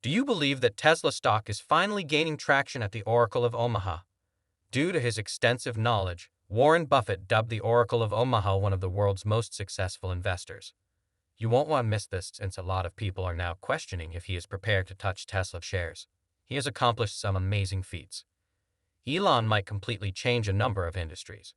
Do you believe that Tesla stock is finally gaining traction at the Oracle of Omaha? Due to his extensive knowledge, Warren Buffett dubbed the Oracle of Omaha one of the world's most successful investors. You won't want to miss this since a lot of people are now questioning if he is prepared to touch Tesla shares. He has accomplished some amazing feats. Elon might completely change a number of industries.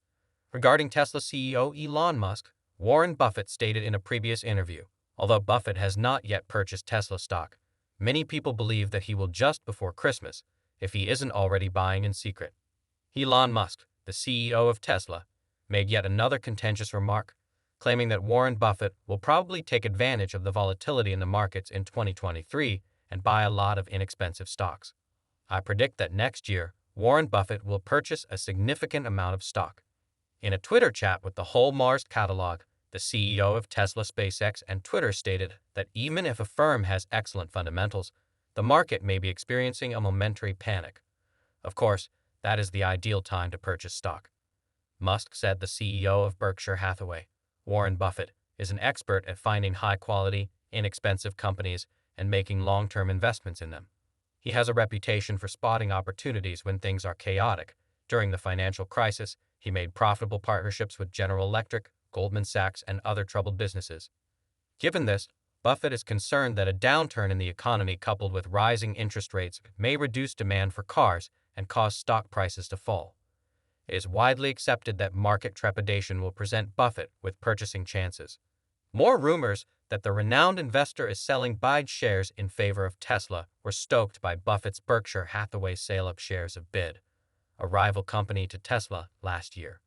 Regarding Tesla CEO Elon Musk, Warren Buffett stated in a previous interview, although Buffett has not yet purchased Tesla stock, many people believe that he will just before Christmas, if he isn't already buying in secret. Elon Musk, the CEO of Tesla, made yet another contentious remark, claiming that Warren Buffett will probably take advantage of the volatility in the markets in 2023 and buy a lot of inexpensive stocks. I predict that next year, Warren Buffett will purchase a significant amount of stock. In a Twitter chat with the whole Mars catalog, the CEO of Tesla, SpaceX, and Twitter stated that even if a firm has excellent fundamentals, the market may be experiencing a momentary panic. Of course, that is the ideal time to purchase stock. Musk said the CEO of Berkshire Hathaway, Warren Buffett, is an expert at finding high-quality, inexpensive companies and making long-term investments in them. He has a reputation for spotting opportunities when things are chaotic. During the financial crisis, he made profitable partnerships with General Electric, Goldman Sachs, and other troubled businesses. Given this, Buffett is concerned that a downturn in the economy coupled with rising interest rates may reduce demand for cars and cause stock prices to fall. It is widely accepted that market trepidation will present Buffett with purchasing chances. More rumors that the renowned investor is selling BYD shares in favor of Tesla were stoked by Buffett's Berkshire Hathaway sale of shares of BYD, a rival company to Tesla, last year.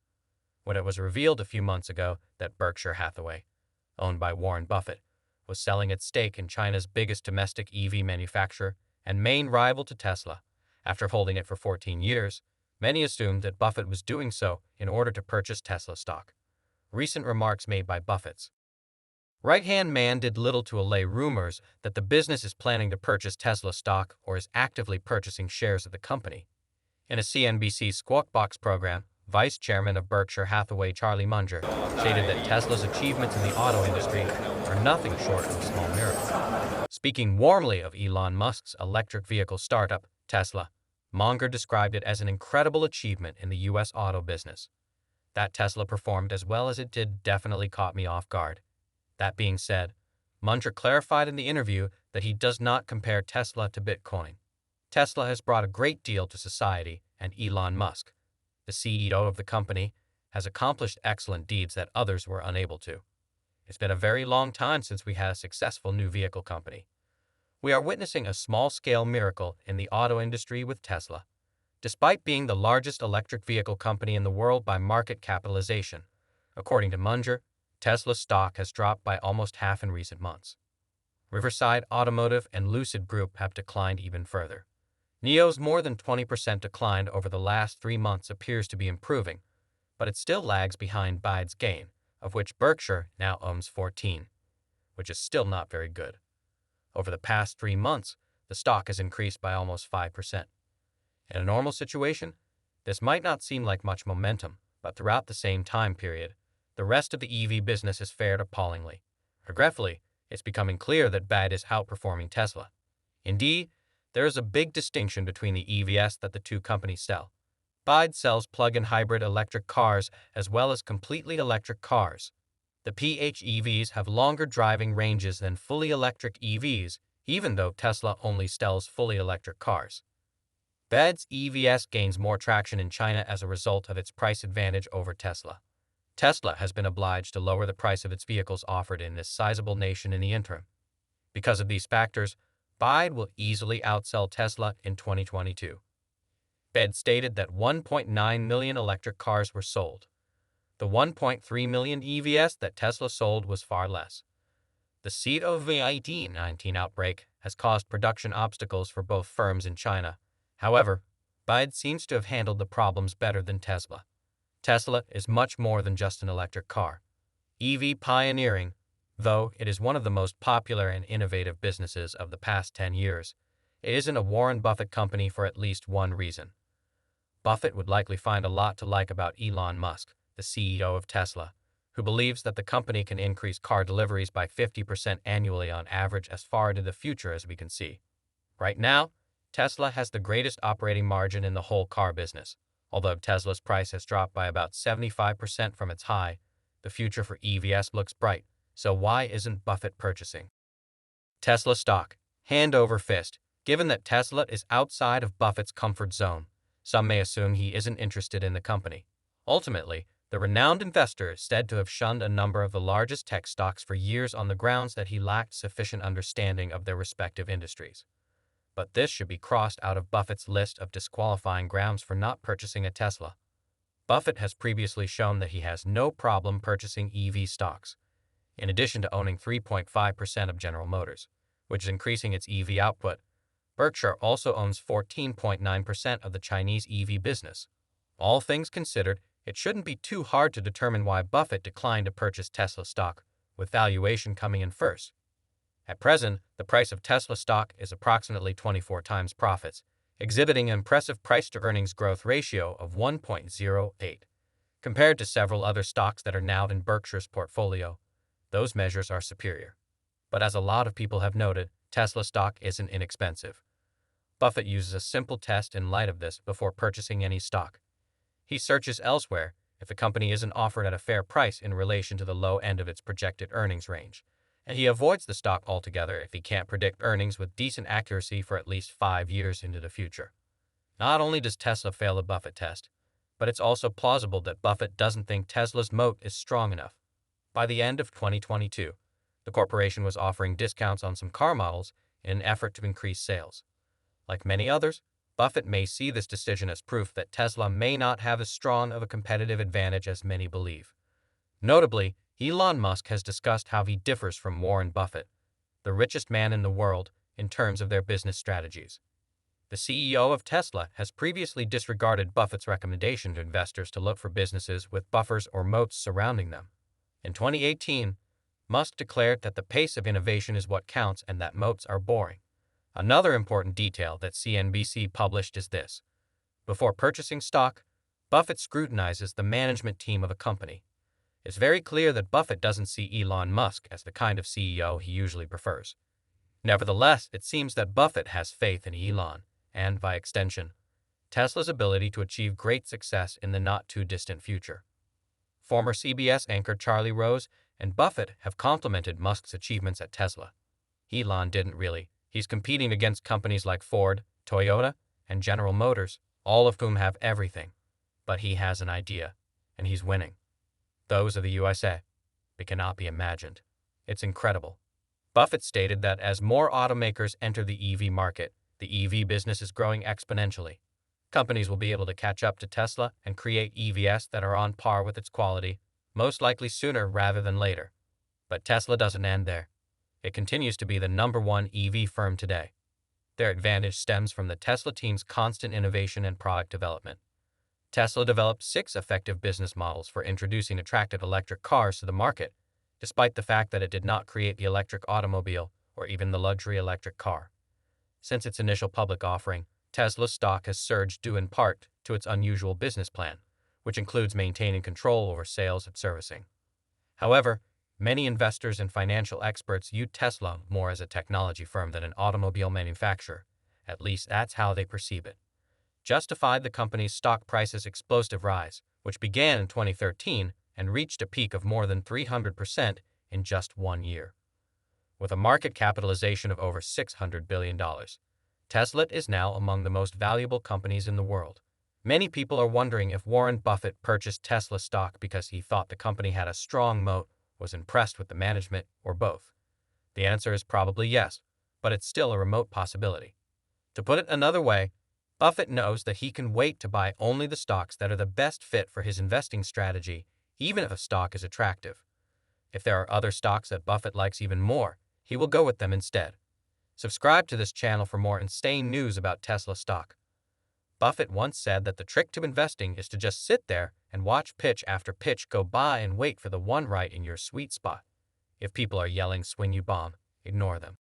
When it was revealed a few months ago that Berkshire Hathaway, owned by Warren Buffett, was selling its stake in China's biggest domestic EV manufacturer and main rival to Tesla, after holding it for 14 years, many assumed that Buffett was doing so in order to purchase Tesla stock. Recent remarks made by Buffett's right-hand man did little to allay rumors that the business is planning to purchase Tesla stock or is actively purchasing shares of the company. In a CNBC Squawk Box program, Vice Chairman of Berkshire Hathaway Charlie Munger stated that Tesla's achievements in the auto industry are nothing short of a small miracle. Speaking warmly of Elon Musk's electric vehicle startup, Tesla, Munger described it as an incredible achievement in the U.S. auto business. That Tesla performed as well as it did definitely caught me off guard. That being said, Munger clarified in the interview that he does not compare Tesla to Bitcoin. Tesla has brought a great deal to society, and Elon Musk, the CEO of the company, has accomplished excellent deeds that others were unable to. It's been a very long time since we had a successful new vehicle company. We are witnessing a small-scale miracle in the auto industry with Tesla. Despite being the largest electric vehicle company in the world by market capitalization, according to Munger, Tesla's stock has dropped by almost half in recent months. Riverside Automotive and Lucid Group have declined even further. NIO's more than 20% decline over the last 3 months appears to be improving, but it still lags behind BYD's gain, of which Berkshire now owns 14, which is still not very good. Over the past 3 months, the stock has increased by almost 5%. In a normal situation, this might not seem like much momentum, but throughout the same time period, the rest of the EV business has fared appallingly. Regretfully, it's becoming clear that BYD is outperforming Tesla. Indeed, there is a big distinction between the EVs that the two companies sell. BYD sells plug-in hybrid electric cars as well as completely electric cars. The PHEVs have longer driving ranges than fully electric EVs, even though Tesla only sells fully electric cars. BYD's EVs gains more traction in China as a result of its price advantage over Tesla. Tesla has been obliged to lower the price of its vehicles offered in this sizable nation in the interim. Because of these factors, BYD will easily outsell Tesla in 2022. BYD stated that 1.9 million electric cars were sold. The 1.3 million EVs that Tesla sold was far less. The COVID-19 outbreak has caused production obstacles for both firms in China. However, BYD seems to have handled the problems better than Tesla. Tesla is much more than just an electric car. EV pioneering, though it is one of the most popular and innovative businesses of the past 10 years, it isn't a Warren Buffett company for at least one reason. Buffett would likely find a lot to like about Elon Musk, the CEO of Tesla, who believes that the company can increase car deliveries by 50% annually on average as far into the future as we can see. Right now, Tesla has the greatest operating margin in the whole car business. Although Tesla's price has dropped by about 75% from its high, the future for EVs looks bright. So why isn't Buffett purchasing Tesla stock, hand over fist? Given that Tesla is outside of Buffett's comfort zone, some may assume he isn't interested in the company. Ultimately, the renowned investor is said to have shunned a number of the largest tech stocks for years on the grounds that he lacked sufficient understanding of their respective industries. But this should be crossed out of Buffett's list of disqualifying grounds for not purchasing a Tesla. Buffett has previously shown that he has no problem purchasing EV stocks, in addition to owning 3.5% of General Motors, which is increasing its EV output. Berkshire also owns 14.9% of the Chinese EV business. All things considered, it shouldn't be too hard to determine why Buffett declined to purchase Tesla stock, with valuation coming in first. At present, the price of Tesla stock is approximately 24 times profits, exhibiting an impressive price-to-earnings growth ratio of 1.08. Compared to several other stocks that are now in Berkshire's portfolio, those measures are superior. But as a lot of people have noted, Tesla stock isn't inexpensive. Buffett uses a simple test in light of this before purchasing any stock. He searches elsewhere if the company isn't offered at a fair price in relation to the low end of its projected earnings range, and he avoids the stock altogether if he can't predict earnings with decent accuracy for at least 5 years into the future. Not only does Tesla fail the Buffett test, but it's also plausible that Buffett doesn't think Tesla's moat is strong enough. By the end of 2022, the corporation was offering discounts on some car models in an effort to increase sales. Like many others, Buffett may see this decision as proof that Tesla may not have as strong of a competitive advantage as many believe. Notably, Elon Musk has discussed how he differs from Warren Buffett, the richest man in the world, in terms of their business strategies. The CEO of Tesla has previously disregarded Buffett's recommendation to investors to look for businesses with buffers or moats surrounding them. In 2018, Musk declared that the pace of innovation is what counts and that moats are boring. Another important detail that CNBC published is this. Before purchasing stock, Buffett scrutinizes the management team of a company. It's very clear that Buffett doesn't see Elon Musk as the kind of CEO he usually prefers. Nevertheless, it seems that Buffett has faith in Elon, and, by extension, Tesla's ability to achieve great success in the not-too-distant future. Former CBS anchor Charlie Rose and Buffett have complimented Musk's achievements at Tesla. Elon didn't really. He's competing against companies like Ford, Toyota, and General Motors, all of whom have everything. But he has an idea, and he's winning. Those are the USA. It cannot be imagined. It's incredible. Buffett stated that as more automakers enter the EV market, the EV business is growing exponentially. Companies will be able to catch up to Tesla and create EVs that are on par with its quality, most likely sooner rather than later. But Tesla doesn't end there. It continues to be the #1 EV firm today. Their advantage stems from the Tesla team's constant innovation and product development. Tesla developed 6 effective business models for introducing attractive electric cars to the market, despite the fact that it did not create the electric automobile or even the luxury electric car. Since its initial public offering, Tesla's stock has surged due in part to its unusual business plan, which includes maintaining control over sales and servicing. However, many investors and financial experts view Tesla more as a technology firm than an automobile manufacturer. At least that's how they perceive it. Justified the company's stock price's explosive rise, which began in 2013 and reached a peak of more than 300% in just 1 year. With a market capitalization of over $600 billion, Tesla is now among the most valuable companies in the world. Many people are wondering if Warren Buffett purchased Tesla stock because he thought the company had a strong moat, was impressed with the management, or both. The answer is probably yes, but it's still a remote possibility. To put it another way, Buffett knows that he can wait to buy only the stocks that are the best fit for his investing strategy, even if a stock is attractive. If there are other stocks that Buffett likes even more, he will go with them instead. Subscribe to this channel for more insane news about Tesla stock. Buffett once said that the trick to investing is to just sit there and watch pitch after pitch go by and wait for the one right in your sweet spot. If people are yelling "swing you bomb," ignore them.